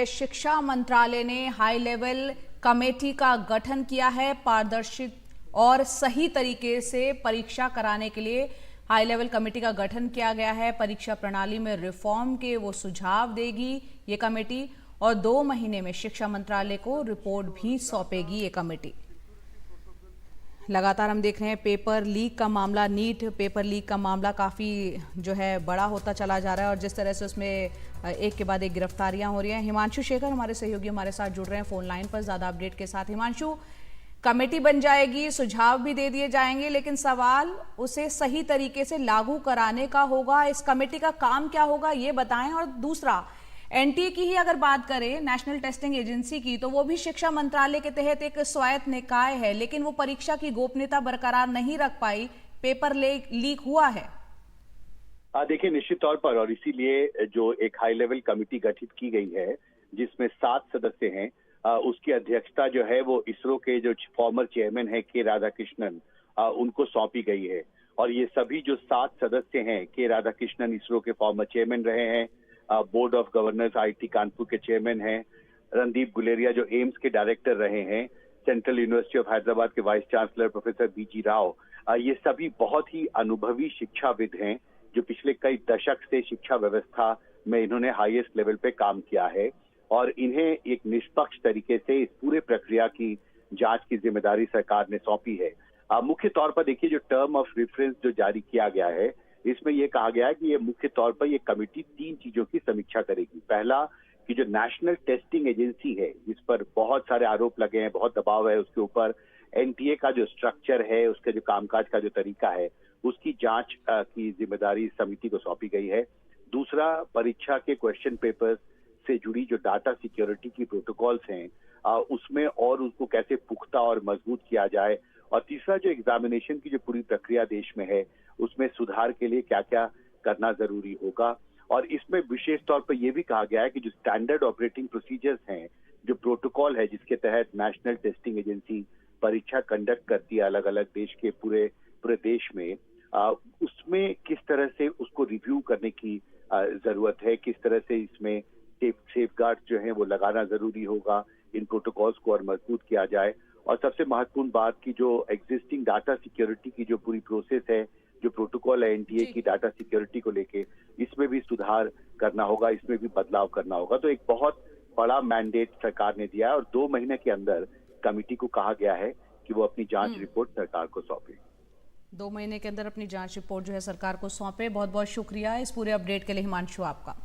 शिक्षा मंत्रालय ने हाई लेवल कमेटी का गठन किया है। पारदर्शी और सही तरीके से परीक्षा कराने के लिए हाई लेवल कमेटी का गठन किया गया है। परीक्षा प्रणाली में रिफॉर्म के वो सुझाव देगी ये कमेटी और 2 महीने में शिक्षा मंत्रालय को रिपोर्ट भी सौंपेगी ये कमेटी। लगातार हम देख रहे हैं पेपर लीक का मामला, नीट पेपर लीक का मामला काफ़ी जो है बड़ा होता चला जा रहा है और जिस तरह से उसमें एक के बाद एक गिरफ्तारियां हो रही हैं। हिमांशु शेखर हमारे सहयोगी हमारे साथ जुड़ रहे हैं फोन लाइन पर ज़्यादा अपडेट के साथ। हिमांशु, कमेटी बन जाएगी, सुझाव भी दे दिए जाएंगे, लेकिन सवाल उसे सही तरीके से लागू कराने का होगा। इस कमेटी का काम क्या होगा ये बताएं। और दूसरा, एनटीए की ही अगर बात करें, नेशनल टेस्टिंग एजेंसी की, तो वो भी शिक्षा मंत्रालय के तहत एक स्वायत्त निकाय है, लेकिन वो परीक्षा की गोपनीयता बरकरार नहीं रख पाई, पेपर लीक हुआ है। देखिए, निश्चित तौर पर, और इसीलिए जो एक हाई लेवल कमेटी गठित की गई है जिसमें 7 सदस्य हैं, उसकी अध्यक्षता जो है वो इसरो के जो फॉर्मर चेयरमैन है के राधाकृष्णन, उनको सौंपी गई है। और ये सभी जो 7 सदस्य हैं, के राधाकृष्णन इसरो के फॉर्मर चेयरमैन रहे हैं, board of governors IT Kanpur के चेयरमैन हैं, रणदीप गुलेरिया जो एम्स के डायरेक्टर रहे हैं, सेंट्रल यूनिवर्सिटी ऑफ हैदराबाद के वाइस चांसलर प्रोफेसर बीजी राव, ये सभी बहुत ही अनुभवी शिक्षाविद हैं जो पिछले कई दशक से शिक्षा व्यवस्था में इन्होंने हाईएस्ट लेवल पे काम किया है और इन्हें एक निष्पक्ष तरीके से इस पूरे प्रक्रिया की जांच की जिम्मेदारी सरकार ने सौंपी है। मुख्य तौर पर देखिए, जो टर्म ऑफ रेफरेंस जो जारी किया गया है, इसमें यह कहा गया है कि ये मुख्य तौर पर ये कमेटी 3 चीजों की समीक्षा करेगी। पहला, कि जो नेशनल टेस्टिंग एजेंसी है, जिस पर बहुत सारे आरोप लगे हैं, बहुत दबाव है उसके ऊपर, एनटीए का जो स्ट्रक्चर है, उसके जो कामकाज का जो तरीका है, उसकी जांच की जिम्मेदारी समिति को सौंपी गई है। दूसरा, परीक्षा के क्वेश्चन पेपर्स से जुड़ी जो डाटा सिक्योरिटी की प्रोटोकॉल्स हैं, उसमें और उसको कैसे पुख्ता और मजबूत किया जाए। और तीसरा, जो एग्जामिनेशन की जो पूरी प्रक्रिया देश में है, उसमें सुधार के लिए क्या क्या करना जरूरी होगा। और इसमें विशेष तौर पर यह भी कहा गया है कि जो स्टैंडर्ड ऑपरेटिंग प्रोसीजर्स हैं, जो प्रोटोकॉल है जिसके तहत नेशनल टेस्टिंग एजेंसी परीक्षा कंडक्ट करती है अलग अलग देश के पूरे देश में, उसमें किस तरह से उसको रिव्यू करने की जरूरत है, किस तरह से इसमें सेफगार्ड जो है वो लगाना जरूरी होगा, इन प्रोटोकॉल्स को और मजबूत किया जाए। और सबसे महत्वपूर्ण बात की जो एग्जिस्टिंग डाटा सिक्योरिटी की जो पूरी प्रोसेस है, जो प्रोटोकॉल है एनटीए की डाटा सिक्योरिटी को लेके, इसमें भी सुधार करना होगा, इसमें भी बदलाव करना होगा। तो एक बहुत बड़ा मैंडेट सरकार ने दिया है और 2 महीने के अंदर कमेटी को कहा गया है कि वो अपनी जांच रिपोर्ट सरकार को सौंपे। 2 महीने के अंदर अपनी जांच रिपोर्ट जो है सरकार को सौंपे। बहुत बहुत शुक्रिया इस पूरे अपडेट के लिए हिमांशु आपका।